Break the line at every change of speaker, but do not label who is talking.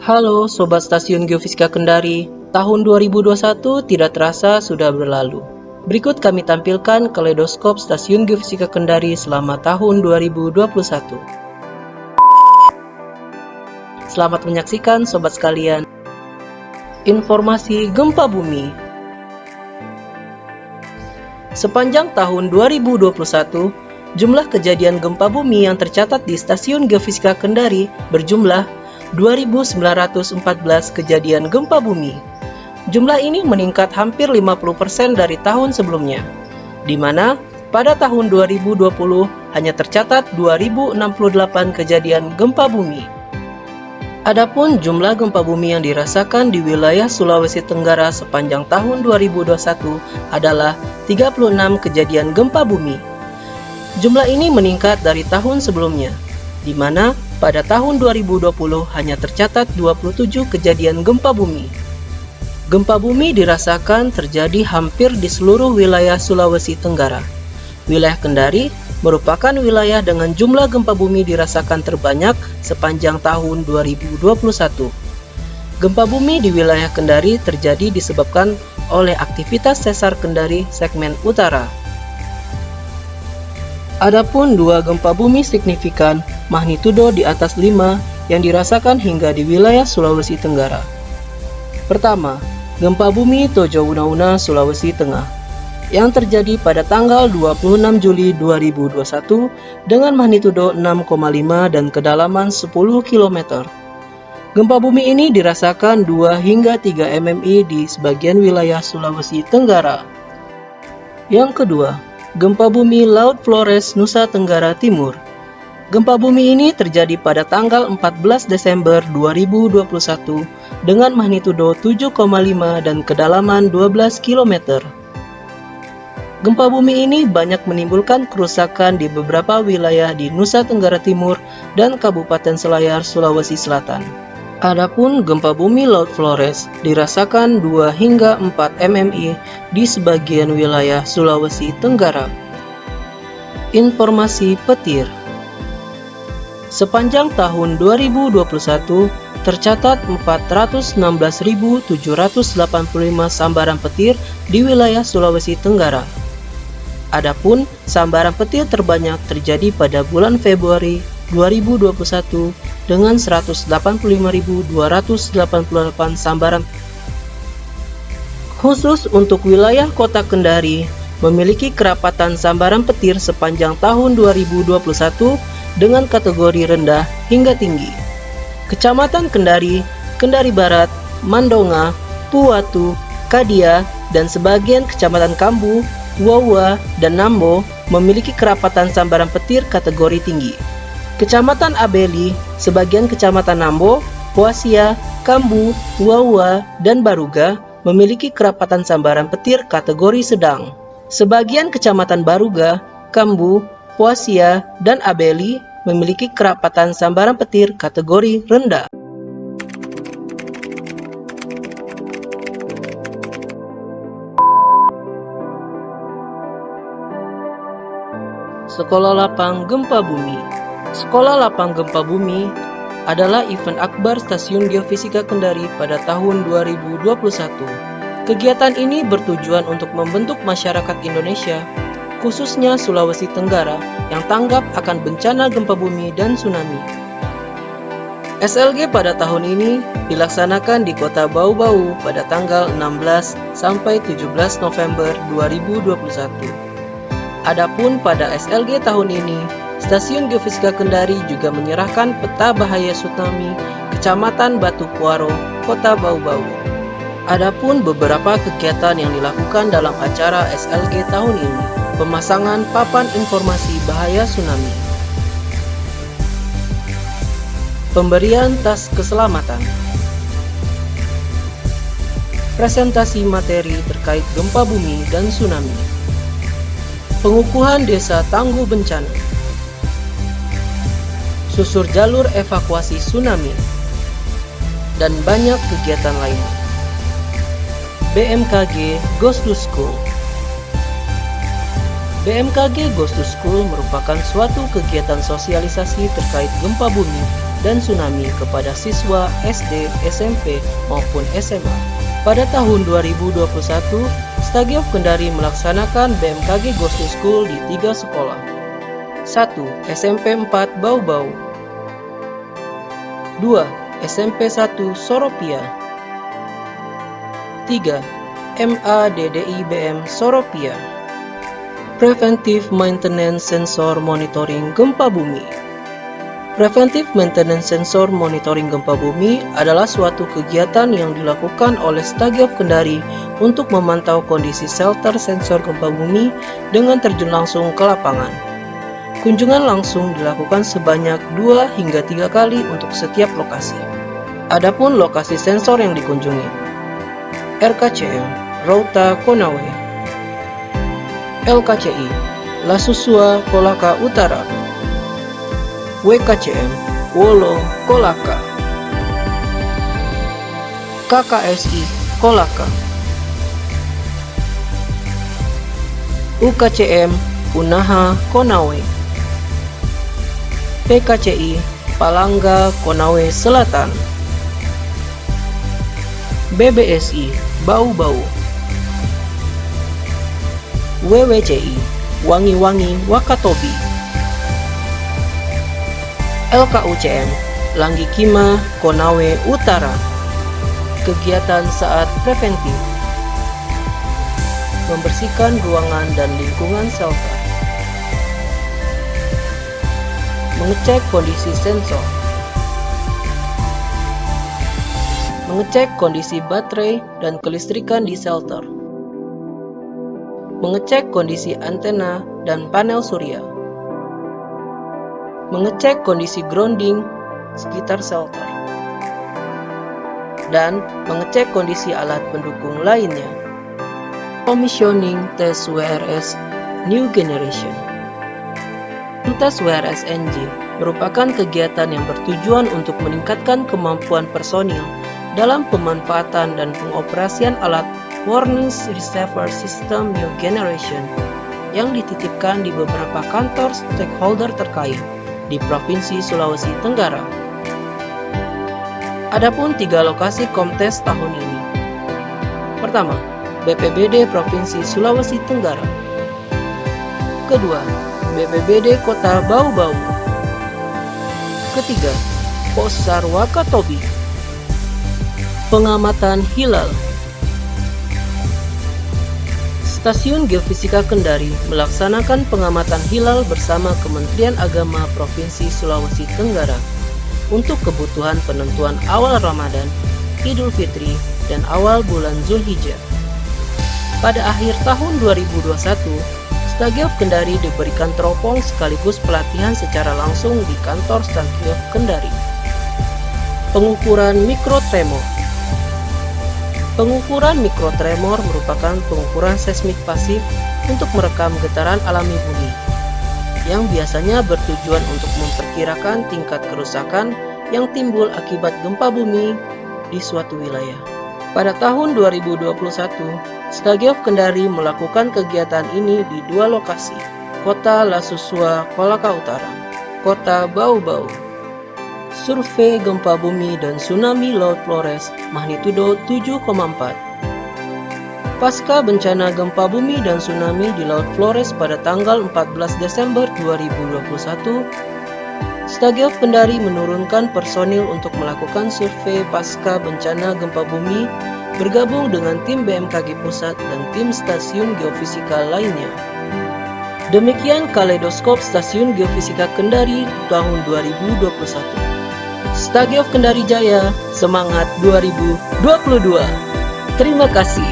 Halo Sobat Stasiun Geofisika Kendari, tahun 2021 tidak terasa sudah berlalu. Berikut kami tampilkan kaleidoskop Stasiun Geofisika Kendari selama tahun 2021. Selamat menyaksikan Sobat sekalian. Informasi gempa bumi. Sepanjang tahun 2021, jumlah kejadian gempa bumi yang tercatat di Stasiun Geofisika Kendari berjumlah 2.914 kejadian gempa bumi. Jumlah ini meningkat hampir 50% dari tahun sebelumnya, di mana pada tahun 2020 hanya tercatat 2.068 kejadian gempa bumi. Adapun jumlah gempa bumi yang dirasakan di wilayah Sulawesi Tenggara sepanjang tahun 2021 adalah 36 kejadian gempa bumi. Jumlah ini meningkat dari tahun sebelumnya, di mana pada tahun 2020 hanya tercatat 27 kejadian gempa bumi. Gempa bumi dirasakan terjadi hampir di seluruh wilayah Sulawesi Tenggara. Wilayah Kendari merupakan wilayah dengan jumlah gempa bumi dirasakan terbanyak sepanjang tahun 2021. Gempa bumi di wilayah Kendari terjadi disebabkan oleh aktivitas sesar Kendari segmen utara. Adapun dua gempa bumi signifikan magnitudo di atas 5 yang dirasakan hingga di wilayah Sulawesi Tenggara. Pertama, gempa bumi Tojo Una-Una, Sulawesi Tengah, yang terjadi pada tanggal 26 Juli 2021 dengan magnitudo 6,5 dan kedalaman 10 km. Gempa bumi ini dirasakan 2 hingga 3 mmi di sebagian wilayah Sulawesi Tenggara. Yang kedua, gempa bumi Laut Flores, Nusa Tenggara Timur. Gempa bumi ini terjadi pada tanggal 14 Desember 2021 dengan magnitudo 7,5 dan kedalaman 12 km. Gempa bumi ini banyak menimbulkan kerusakan di beberapa wilayah di Nusa Tenggara Timur dan Kabupaten Selayar, Sulawesi Selatan. Adapun gempa bumi Laut Flores dirasakan 2 hingga 4 mmi di sebagian wilayah Sulawesi Tenggara. Informasi petir. Sepanjang tahun 2021 tercatat 416.785 sambaran petir di wilayah Sulawesi Tenggara. Adapun sambaran petir terbanyak terjadi pada bulan Februari 2021 dengan 185.288 sambaran. Khusus untuk wilayah Kota Kendari memiliki kerapatan sambaran petir sepanjang tahun 2021 dengan kategori rendah hingga tinggi. Kecamatan Kendari, Kendari Barat, Mandonga, Puwatu, Kadia, dan sebagian kecamatan Kambu, Wawa, dan Nambo memiliki kerapatan sambaran petir kategori tinggi. Kecamatan Abeli, sebagian kecamatan Nambo, Poasia, Kambu, Wawa, dan Baruga memiliki kerapatan sambaran petir kategori sedang. Sebagian kecamatan Baruga, Kambu, Poasia, dan Abeli memiliki kerapatan sambaran petir kategori rendah. Sekolah Lapang Gempa Bumi. Sekolah Lapang Gempa Bumi adalah event akbar Stasiun Geofisika Kendari pada tahun 2021. Kegiatan ini bertujuan untuk membentuk masyarakat Indonesia, khususnya Sulawesi Tenggara, yang tanggap akan bencana gempa bumi dan tsunami. SLG pada tahun ini dilaksanakan di Kota Bau-Bau pada tanggal 16 sampai 17 November 2021. Adapun pada SLG tahun ini, Stasiun Geofisika Kendari juga menyerahkan peta bahaya tsunami Kecamatan Batu Puaro, Kota Bau-Bau. Adapun beberapa kegiatan yang dilakukan dalam acara SLG tahun ini: pemasangan papan informasi bahaya tsunami, pemberian tas keselamatan, presentasi materi terkait gempa bumi dan tsunami, pengukuhan desa tangguh bencana, susur jalur evakuasi tsunami, dan banyak kegiatan lainnya. BMKG Goes to School. BMKG Goes to School merupakan suatu kegiatan sosialisasi terkait gempa bumi dan tsunami kepada siswa SD, SMP, maupun SMA. Pada tahun 2021, Stagiof Kendari melaksanakan BMKG Goes to School di 3 sekolah. 1. SMP 4 Bau-Bau. 2. SMP 1 Soropia. 3. MADDIBM Soropia. Preventive Maintenance Sensor Monitoring Gempa Bumi. Preventive Maintenance Sensor Monitoring Gempa Bumi adalah suatu kegiatan yang dilakukan oleh Stagiof Kendari untuk memantau kondisi shelter sensor gempa bumi dengan terjun langsung ke lapangan. Kunjungan langsung dilakukan sebanyak 2 hingga 3 kali untuk setiap lokasi. Adapun lokasi sensor yang dikunjungi: RKCM Rauta Konawe, LKCI Lasusua Kolaka Utara, WKCM Wolo Kolaka, KKSI Kolaka, UKCM Unaha Konawe, PKCI Palangga Konawe Selatan, BBSI Bau-Bau, WWCI Wangi-Wangi Wakatobi, LKUCM Langgikima Konawe Utara. Kegiatan saat preventif: membersihkan ruangan dan lingkungan shelter, mengecek kondisi sensor, mengecek kondisi baterai dan kelistrikan di shelter, mengecek kondisi antena dan panel surya, mengecek kondisi grounding sekitar shelter, dan mengecek kondisi alat pendukung lainnya. Commissioning Tes WRS New Generation. Tes WRS NG merupakan kegiatan yang bertujuan untuk meningkatkan kemampuan personil dalam pemanfaatan dan pengoperasian alat Warning Receiver System New Generation yang dititipkan di beberapa kantor stakeholder terkait di Provinsi Sulawesi Tenggara. Adapun 3 lokasi Komtes tahun ini. Pertama, BPBD Provinsi Sulawesi Tenggara. Kedua, BPBD Kota Bau-Bau. Ketiga, Posar Wakatobi. Pengamatan hilal. Stasiun Geofisika Kendari melaksanakan pengamatan hilal bersama Kementerian Agama Provinsi Sulawesi Tenggara untuk kebutuhan penentuan awal Ramadan, Idul Fitri, dan awal bulan Zulhijjah. Pada akhir tahun 2021, Stagiof Kendari diberikan teropong sekaligus pelatihan secara langsung di kantor Stagiof Kendari. Pengukuran mikrotremor. Pengukuran mikrotremor merupakan pengukuran seismik pasif untuk merekam getaran alami bumi, yang biasanya bertujuan untuk memperkirakan tingkat kerusakan yang timbul akibat gempa bumi di suatu wilayah. Pada tahun 2021, Stagiof Kendari melakukan kegiatan ini di 2 lokasi, Kota Lasusua Kolaka Utara, Kota Bau-Bau. Survei gempa bumi dan tsunami Laut Flores magnitudo 7,4. Pasca bencana gempa bumi dan tsunami di Laut Flores pada tanggal 14 Desember 2021, Stagiof Kendari menurunkan personil untuk melakukan survei pasca bencana gempa bumi bergabung dengan tim BMKG Pusat dan tim Stasiun Geofisika lainnya. Demikian kaleidoskop Stasiun Geofisika Kendari tahun 2021. Stagiof Kendari Jaya, semangat 2022. Terima kasih.